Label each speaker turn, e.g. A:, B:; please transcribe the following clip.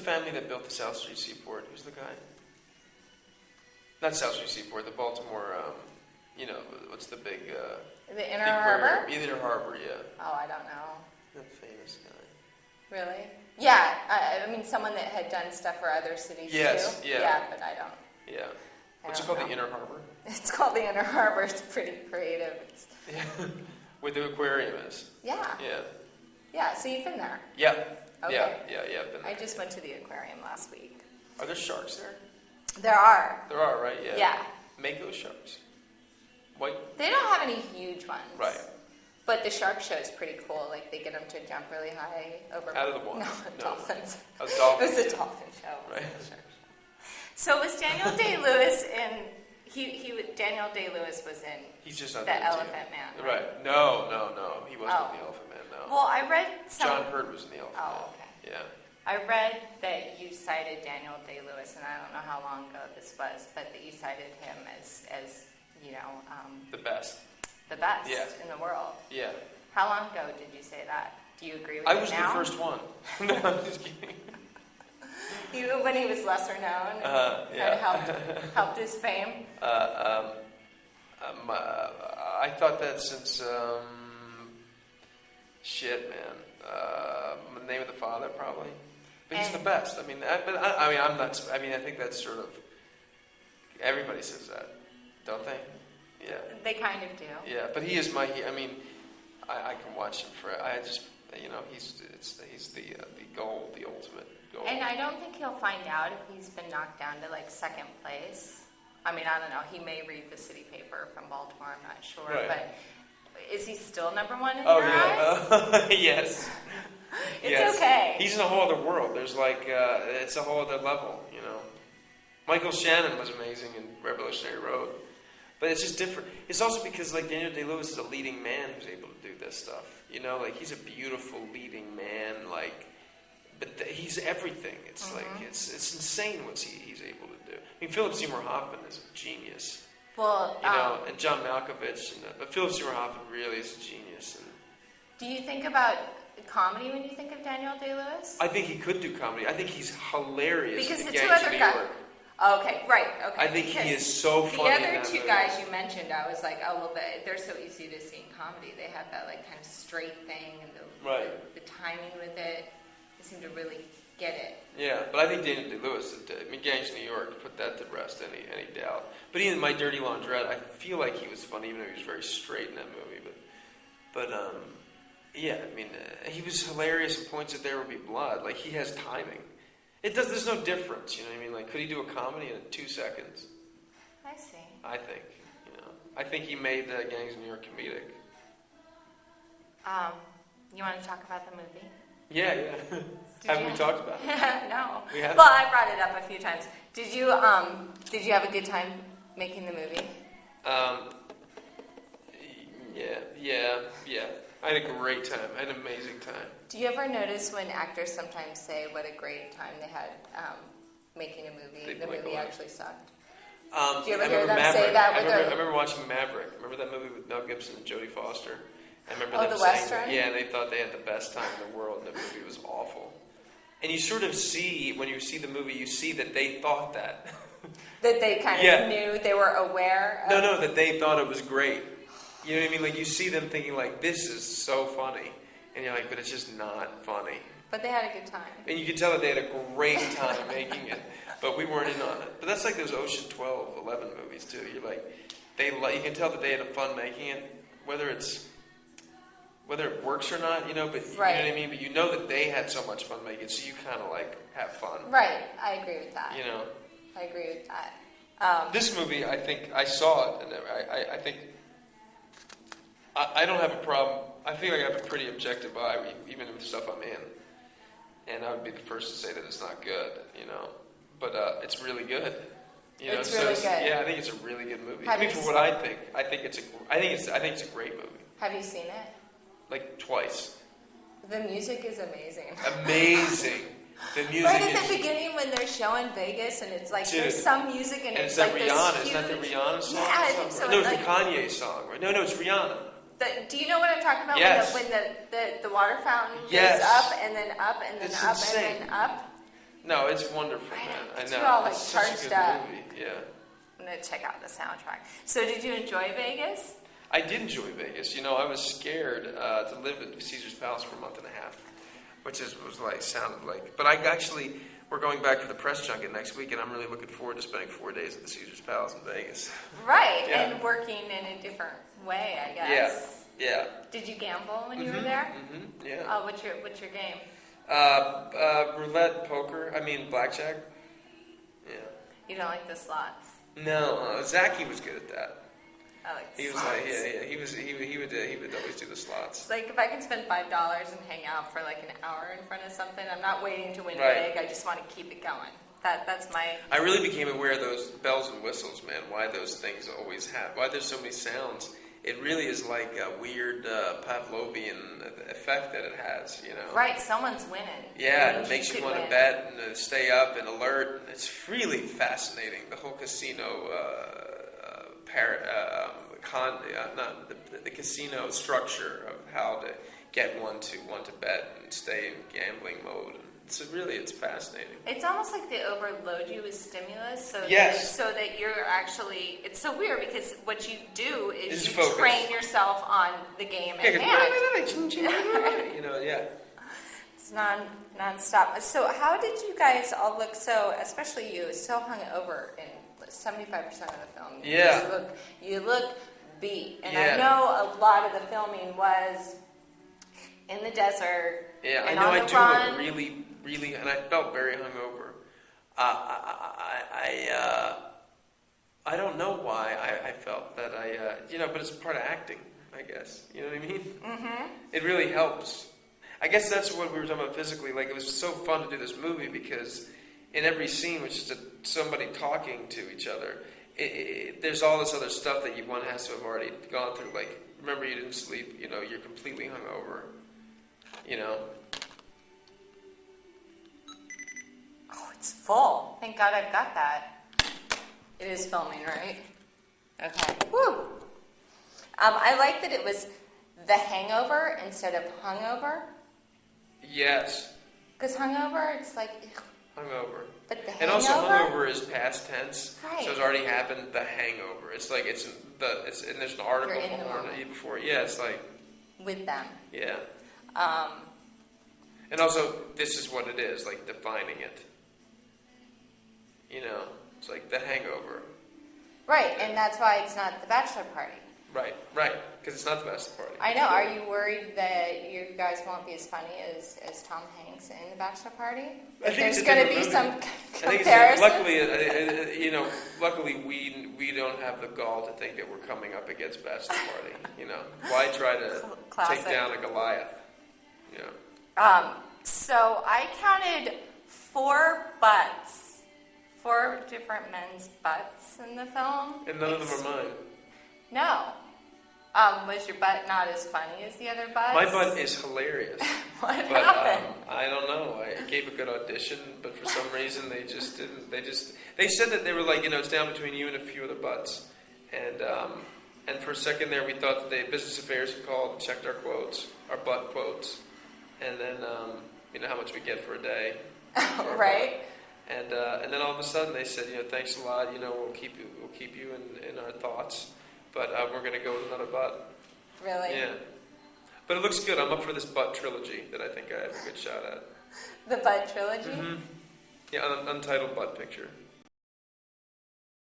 A: family that built the South Street Seaport? Who's the guy? Not South Street Seaport, the Baltimore, what's the big...
B: the Inner Harbor?
A: Inner Harbor, yeah.
B: Oh, I don't know.
A: The famous guy.
B: Really? Yeah, I mean, someone that had done stuff for other cities, too.
A: Yeah.
B: Yeah, but I don't.
A: Yeah. What's it called, the Inner Harbor?
B: It's called the Inner Harbor. It's pretty creative.
A: Yeah. Where the aquarium is.
B: Yeah.
A: Yeah.
B: Yeah, so you've been there.
A: Yeah.
B: Okay.
A: Yeah, been there.
B: I just went to the aquarium last week.
A: Are there sharks there?
B: There are.
A: There are, right? Yeah.
B: Yeah.
A: Mako sharks. White?
B: They don't have any huge ones.
A: Right.
B: But the shark show is pretty cool. Like, they get them to jump really high over...
A: Out of the water?
B: No, dolphins.
A: A dolphin.
B: It was a dolphin show.
A: Right.
B: So was Daniel Day-Lewis in... Daniel Day-Lewis was in
A: He's just not
B: The Elephant Man.
A: Right. No. He wasn't in The Elephant Man, no.
B: Well, I read some...
A: John Hurt was in The Elephant Man.
B: Oh, okay.
A: Yeah.
B: I read that you cited Daniel Day-Lewis, and I don't know how long ago this was, but that you cited him as
A: the best.
B: The best
A: Yeah.
B: in the world.
A: Yeah.
B: How long ago did you say that? Do you agree with
A: I
B: it
A: was
B: now?
A: the first one. No, I'm just kidding.
B: When he was lesser known and helped his fame?
A: I thought that since, the Name of the Father, probably. But he's the best. I think that's sort of, everybody says that, don't they? Yeah.
B: They kind of do.
A: Yeah, but he is I can watch him for, he's the goal, the ultimate goal.
B: And I don't think he'll find out if he's been knocked down to like second place. I mean, I don't know. He may read the city paper from Baltimore. I'm not sure.
A: Right.
B: But is he still number one in your eyes?
A: Yes.
B: It's okay.
A: He's in a whole other world. There's it's a whole other level, Michael Shannon was amazing in Revolutionary Road. But it's just different. It's also because, Daniel Day-Lewis is a leading man who's able to do this stuff. He's a beautiful leading man, but he's everything. It's it's insane what he's able to do. I mean, Philip Seymour Hoffman is a genius.
B: Well,
A: and John Malkovich, but Philip Seymour Hoffman really is a genius. And
B: do you think about comedy when you think of Daniel Day-Lewis?
A: I think he could do comedy. I think he's hilarious
B: because
A: in
B: the
A: Gangs
B: two other
A: of New
B: guys.
A: York.
B: Okay, right. Okay.
A: I think he is so funny.
B: The
A: in
B: other
A: that
B: two
A: movie.
B: guys you mentioned, I was like, oh well, they're so easy to see in comedy. They have that kind of straight thing and the timing with it. They seem to really get it.
A: Yeah, but I think Daniel Day-Lewis, Gangs of New York, put that to rest, any doubt. But even My Dirty Laundrette, I feel like he was funny, even though he was very straight in that movie. But he was hilarious in points that there would be blood. He has timing. There's no difference, you know what I mean? Could he do a comedy in 2 seconds?
B: I see.
A: I think, I think he made Gangs of New York comedic.
B: You want to talk about the movie?
A: Yeah. Haven't we talked about it?
B: No.
A: We haven't?
B: Well, I brought it up a few times. Did you have a good time making the movie?
A: Yeah. I had a great time. I had an amazing time.
B: Do you ever notice when actors sometimes say what a great time they had making a movie? The movie actually sucked. Do you ever hear them
A: Maverick.
B: say that?
A: I remember watching Maverick. Remember that movie with Mel Gibson and Jodie Foster? I remember them
B: the
A: saying
B: Western?
A: that. Yeah, and they thought they had the best time in the world, and the movie was awful. And you sort of see, when you see the movie, you see that they thought that.
B: That they kind of knew, they were aware of?
A: No, that they thought it was great. You know what I mean? You see them thinking, this is so funny. And you're but it's just not funny.
B: But they had a good time.
A: And you can tell that they had a great time making it. But we weren't in on it. But that's like those Ocean 12, 11 movies, too. You're you can tell that they had fun making it. Whether it works or not, but you know what I mean? But you know that they had so much fun making it, so you kind of have fun.
B: Right. I agree with that. I agree with that.
A: This movie, I think, I saw it, and I think, I don't have a problem. I feel like I have a pretty objective eye, even with the stuff I'm in. And I would be the first to say that it's not good, But it's really good.
B: It's really good.
A: Yeah, I think it's a really good movie. For what I think it's a great movie.
B: Have you seen it?
A: Twice.
B: The music is amazing.
A: Amazing. The music
B: right at the beginning when they're showing Vegas and it's there's some music and it's
A: that
B: this
A: Rihanna.
B: huge...
A: Isn't that the Rihanna song?
B: Yeah, I think so.
A: No, it's the Kanye song, right? No, it's Rihanna.
B: Do you know what I'm talking about?
A: Yes.
B: When the water fountain
A: Yes.
B: goes up and then up and then
A: It's
B: up
A: insane.
B: and then up?
A: No, it's wonderful,
B: I
A: man.
B: know.
A: I
B: It's
A: know.
B: all, like,
A: It's such a
B: charged
A: good
B: up.
A: movie. Yeah.
B: I'm gonna check out the soundtrack. So, did you enjoy Vegas?
A: I did enjoy Vegas. You know, I was scared to live at Caesar's Palace for a month and a half, which sounded like. But we're going back for the press junket next week, and I'm really looking forward to spending 4 days at the Caesar's Palace in Vegas.
B: Right,
A: Yeah.
B: and working in a different way, I guess.
A: Yeah.
B: Did you gamble when you were there?
A: Mm-hmm. Yeah.
B: What's your game?
A: Roulette, poker. I mean, blackjack. Yeah.
B: You don't like the slots.
A: No, Zachy was good at that.
B: I like the
A: He was
B: slots.
A: like, yeah. He would always do the slots.
B: It's like if I can spend $5 and hang out for like an hour in front of something, I'm not waiting to win
A: Right.
B: big. I just want to keep it going. That's my.
A: I really became aware of those bells and whistles, man. Why those things always have. Why there's so many sounds. It really is like a weird Pavlovian effect that it has, you know.
B: Right, someone's winning.
A: Yeah, it makes you
B: could
A: want to
B: win.
A: bet and stay up and alert. It's really fascinating. The whole casino, the casino structure of how to get one to want to bet and stay in gambling mode. It's fascinating.
B: It's almost like they overload you with stimulus, so
A: Yes.
B: that you're actually. It's so weird because what you do is
A: It's
B: you
A: focus.
B: train yourself on the game at
A: Yeah,
B: hand.
A: you know, yeah.
B: It's non-stop. So how did you guys all look so, especially you, so hungover in 75% of the film?
A: Yeah.
B: You look beat. And
A: Yeah.
B: I know a lot of the filming was in the desert.
A: Yeah, I
B: and
A: know
B: on
A: I
B: the
A: do
B: run.
A: look really, and I felt very hungover. I don't know why I felt that but it's part of acting, I guess. You know what I mean?
B: Mm-hmm.
A: It really helps. I guess that's what we were talking about physically. Like, it was so fun to do this movie because in every scene, which is somebody talking to each other, there's all this other stuff that one has to have already gone through. Like, remember you didn't sleep, you're completely hungover,
B: Oh, it's full. Thank God I've got that. It is filming, right? Okay. Woo! I like that it was The Hangover instead of Hungover.
A: Yes,
B: Because hungover, it's like,
A: hungover.
B: but the
A: And
B: hangover.
A: also, hungover is past tense,
B: Right.
A: so it's already happened. The hangover. It's like and there's an article
B: You're in the
A: before. Yeah, it's like
B: with them.
A: yeah.
B: Um,
A: And also, this is what it is, like defining it. It's like the hangover.
B: right, and that's why it's not the bachelor party.
A: Right, because it's not the bachelor party.
B: I know. Are you worried that you guys won't be as funny as Tom Hanks in the bachelor party?
A: I think
B: There's
A: it's a
B: going to
A: different
B: be
A: movie.
B: some
A: I think
B: comparison.
A: luckily we don't have the gall to think that we're coming up against bachelor party. Why try to
B: Classic.
A: take down a Goliath?
B: So I counted 4 butts. 4 different men's butts in the film.
A: And none of them are mine.
B: No. Was your butt not as funny as the other butts?
A: My butt is hilarious.
B: What
A: But
B: happened?
A: I don't know. I gave a good audition, but for some reason they just didn't. They said that they were like, it's down between you and a few other butts. And for a second there, we thought that the business affairs had called and checked our quotes, our butt quotes, and then how much we get for a day. for our
B: Right.
A: butt. And then all of a sudden they said, thanks a lot. We'll keep you in our thoughts, but we're going to go with another butt.
B: Really?
A: Yeah. But it looks good. I'm up for this butt trilogy that I think I have a good shot at.
B: The butt trilogy?
A: Mm-hmm. Yeah, untitled butt picture.